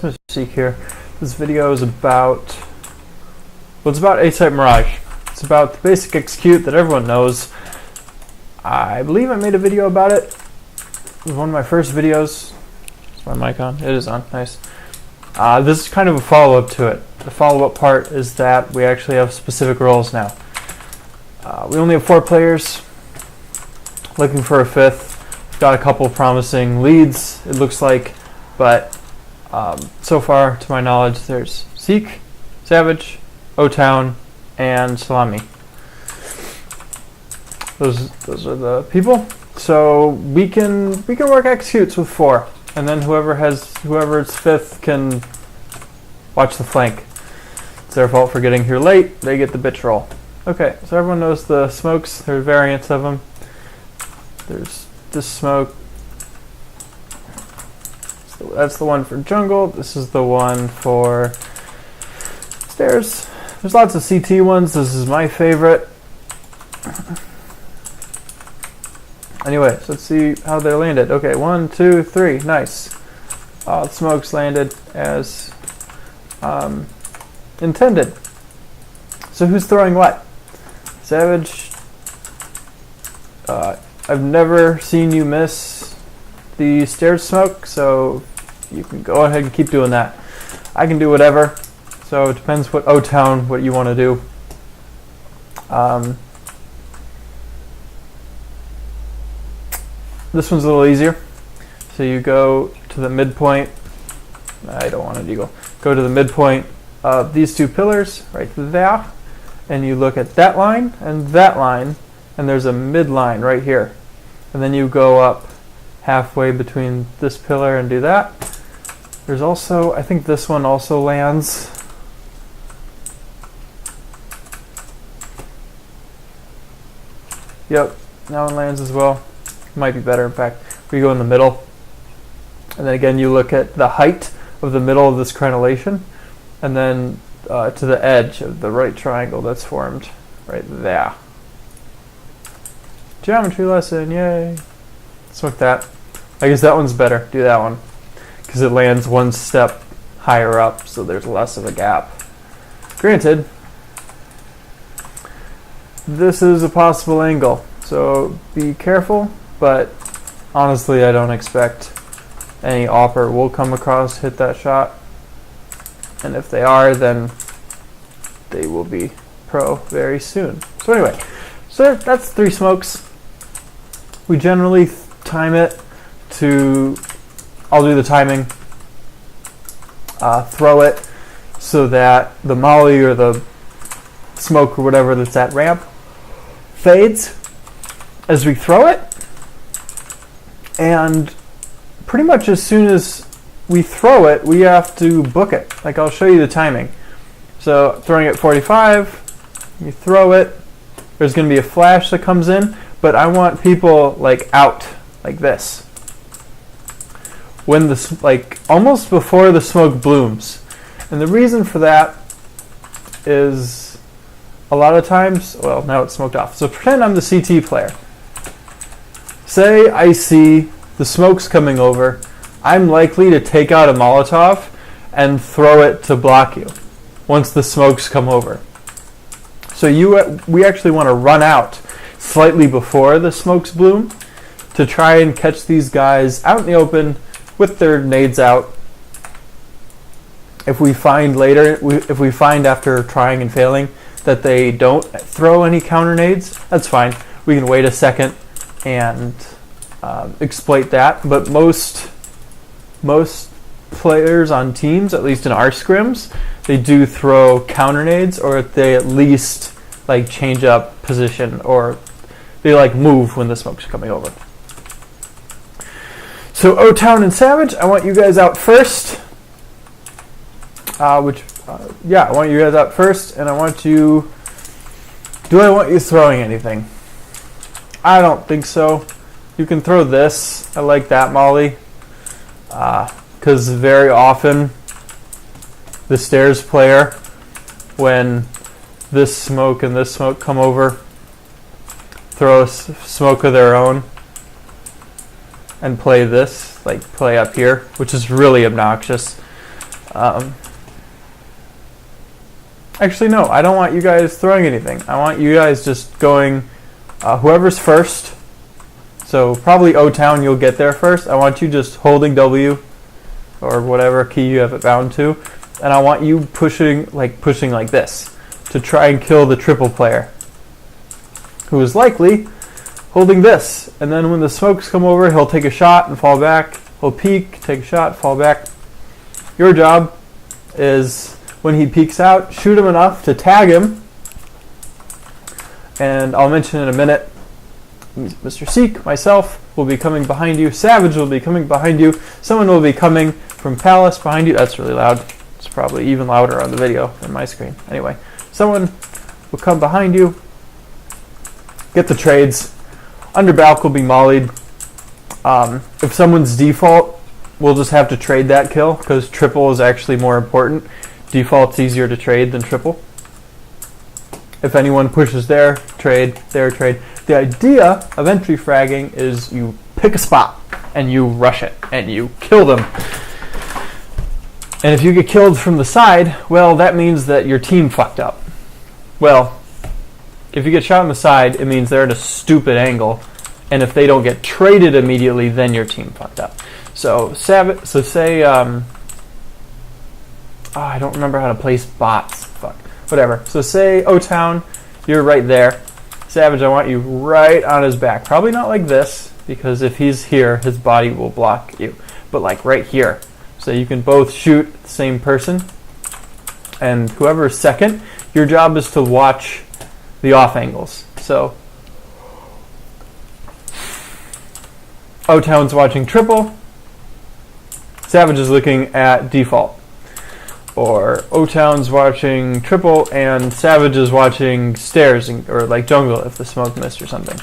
Mr. Seek here. This video is about, well, it's about A-Type Mirage. It's about the basic execute that everyone knows. I believe I made a video about it. It was one of my first videos. Is my mic on? It is on. Nice. This is kind of a follow-up to it. The follow-up part is that we actually have specific roles now. We only have 4 players. Looking for a 5th. We've got a couple promising leads, it looks like, but so far, to my knowledge, there's Seek, Savage, O-Town, and Salami. Those are the people. So we can work executes with 4, and then whoever's 5th can watch the flank. It's their fault for getting here late. They get the bitch roll. Okay, so everyone knows the smokes. There are variants of them. There's this smoke. So that's the one for jungle. This is the one for stairs. There's lots of CT ones. This is my favorite. Anyway, so let's see how they're landed. Okay, 1, 2, 3. Nice. All the smokes landed as intended. So who's throwing what? Savage. I've never seen you miss the stairs smoke, so you can go ahead and keep doing that. I can do whatever, so it depends what O-Town, what you want to do. This one's a little easier. So you go to the midpoint. I don't want an eagle. Go to the midpoint of these 2 pillars right there, and you look at that line, and there's a midline right here. And then you go up halfway between this pillar and do that. There's also, I think this one also lands. Yep, that one lands as well. Might be better, in fact. We go in the middle. And then again, you look at the height of the middle of this crenellation, and then to the edge of the right triangle that's formed right there. Geometry lesson, yay. Smoke that. I guess that one's better. Do that one. Because it lands 1 step higher up, so there's less of a gap. Granted, this is a possible angle, so be careful, but honestly, I don't expect any offer will come across, hit that shot. And if they are, then they will be pro very soon. So anyway, so that's 3 smokes. We generally time it to, I'll do the timing, throw it so that the molly or the smoke or whatever that's at ramp fades as we throw it. And pretty much as soon as we throw it, we have to book it. Like, I'll show you the timing. So throwing at 45, you throw it, there's going to be a flash that comes in, but I want people like out like this. When the, like, almost before the smoke blooms. And the reason for that is a lot of times, well, now it's smoked off. So pretend I'm the CT player. Say I see the smoke's coming over. I'm likely to take out a Molotov and throw it to block you once the smokes come over. So we actually want to run out slightly before the smokes bloom to try and catch these guys out in the open with their nades out. If we find later, if we find after trying and failing that they don't throw any counter nades, that's fine. We can wait a second and exploit that. But most players on teams, at least in our scrims, they do throw counter nades, or they at least like change up position, or they like move when the smoke's coming over. So O-Town and Savage, I want you guys out first. I want you guys out first, and I want you. Do I want you throwing anything? I don't think so. You can throw this. I like that molly. Because very often the stairs player, when this smoke and this smoke come over, throw a smoke of their own and play this, like play up here, which is really obnoxious. Actually, no, I don't want you guys throwing anything. I want you guys just going, whoever's first. So probably O-Town, you'll get there first. I want you just holding W or whatever key you have it bound to. And I want you pushing like this to try and kill the triple player, who is likely holding this. And then when the smokes come over, he'll take a shot and fall back. He'll peek, take a shot, fall back. Your job is, when he peeks out, shoot him enough to tag him. And I'll mention in a minute, Mr. Seek, myself, will be coming behind you. Savage will be coming behind you. Someone will be coming from Palace behind you. That's really loud. It's probably even louder on the video than my screen. Anyway, someone will come behind you. Get the trades. Under Balk will be mollied. If someone's default, we'll just have to trade that kill, because triple is actually more important. Default's easier to trade than triple. If anyone pushes their trade. The idea of entry fragging is you pick a spot and you rush it and you kill them. And if you get killed from the side, well, that means that your team fucked up. Well, if you get shot on the side, it means they're at a stupid angle. And if they don't get traded immediately, then your team fucked up. So say, I don't remember how to place bots. Fuck. Whatever. So say O-Town, you're right there. Savage, I want you right on his back. Probably not like this, because if he's here, his body will block you. But like right here. So you can both shoot the same person. And whoever's second, your job is to watch the off angles. So O-Town's watching triple. Savage is looking at default. Or O-Town's watching triple and Savage is watching stairs, or like jungle if the smoke missed or something.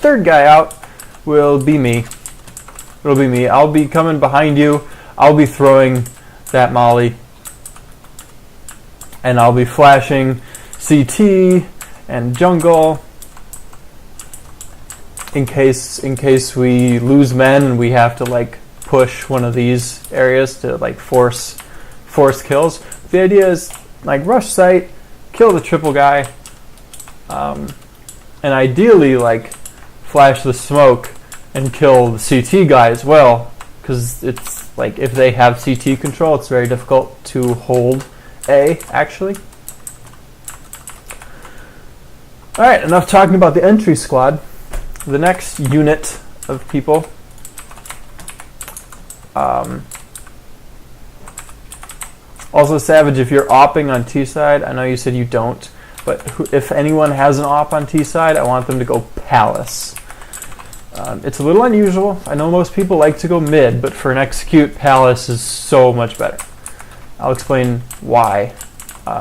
Third guy out will be me. It'll be me. I'll be coming behind you. I'll be throwing that molly. And I'll be flashing CT and jungle in case we lose men and we have to like push one of these areas to like force kills. The idea is like rush site, kill the triple guy, and ideally like flash the smoke and kill the CT guy as well, because it's like if they have CT control, it's very difficult to hold A actually. Alright, enough talking about the entry squad. The next unit of people, also Savage, if you're opping on T side, I know you said you don't, but if anyone has an op on T side, I want them to go Palace. It's a little unusual. I know most people like to go mid, but for an execute, Palace is so much better. I'll explain why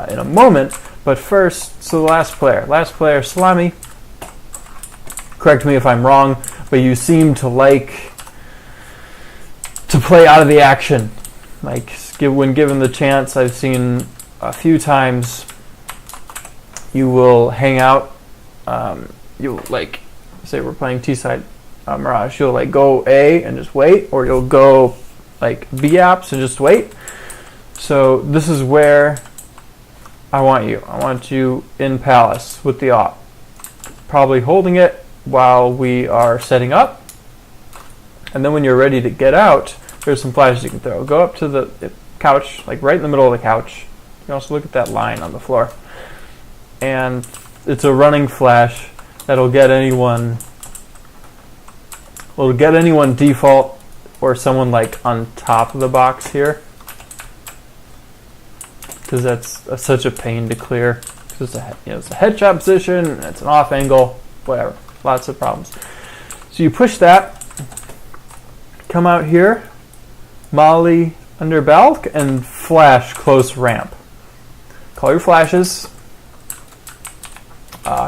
in a moment, but first, so the last player, Salami. Correct me if I'm wrong, but you seem to like to play out of the action. Like when given the chance, I've seen a few times you will hang out. You'll like say we're playing T side Mirage. You'll like go A and just wait, or you'll go like B apps and just wait. So this is where I want you. I want you in Palace with the op, probably holding it while we are setting up, and then when you're ready to get out, there's some flashes you can throw. Go up to the couch, like right in the middle of the couch. You can also look at that line on the floor, and it's a running flash that'll get anyone. Will get anyone default or someone like on top of the box here, because that's such a pain to clear. It's a headshot position, and it's an off angle, whatever. Lots of problems. So you push that, come out here, molly under Balk, and flash close ramp. Call your flashes.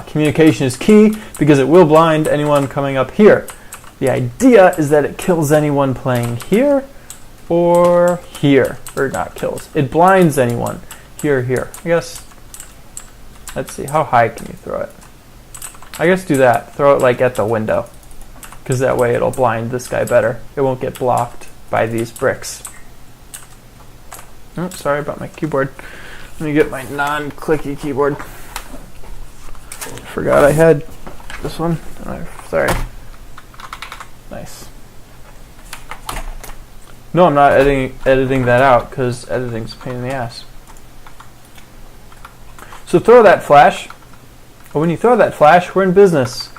Communication is key because it will blind anyone coming up here. The idea is that it kills anyone playing here or here, or not kills. It blinds anyone here. I guess. Let's see, how high can you throw it? I guess do that. Throw it like at the window, because that way it'll blind this guy better. It won't get blocked by these bricks. Oh, sorry about my keyboard. Let me get my non-clicky keyboard. Forgot I had this one. Sorry. Nice. No, I'm not editing that out because editing's a pain in the ass. So throw that flash. But when you throw that flash, we're in business.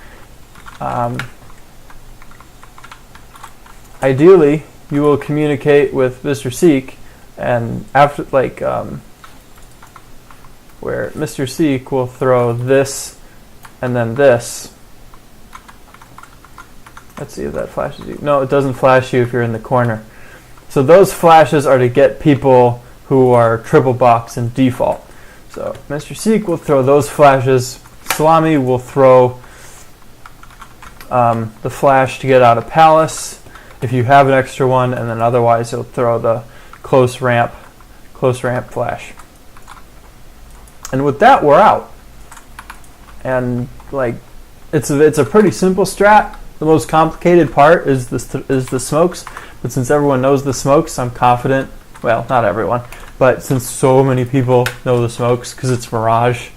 Ideally, you will communicate with Mr. Seek, and after where Mr. Seek will throw this and then this. Let's see if that flashes you. No, it doesn't flash you if you're in the corner. So those flashes are to get people who are triple box in default. So Mr. Seek will throw those flashes. Salami will throw the flash to get out of Palace if you have an extra one, and then otherwise he'll throw the close ramp flash. And with that, we're out. And like, it's a pretty simple strat. The most complicated part is the smokes. But since everyone knows the smokes, I'm confident. Well, not everyone, but since so many people know the smokes, because it's Mirage.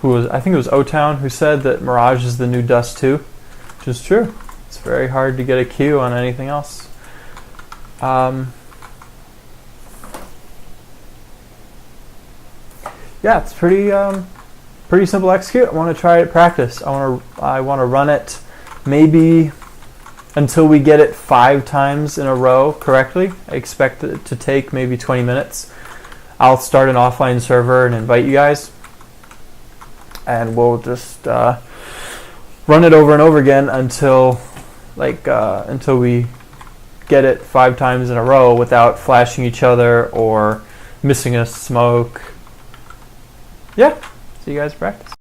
I think it was O-Town who said that Mirage is the new Dust 2, which is true. It's very hard to get a Q on anything else. Yeah, it's pretty simple to execute. I want to try it at practice. I want to run it maybe until we get it 5 times in a row correctly. I expect it to take maybe 20 minutes. I'll start an offline server and invite you guys, and we'll just run it over and over again until we get it 5 times in a row without flashing each other or missing a smoke. Yeah, see you guys practice.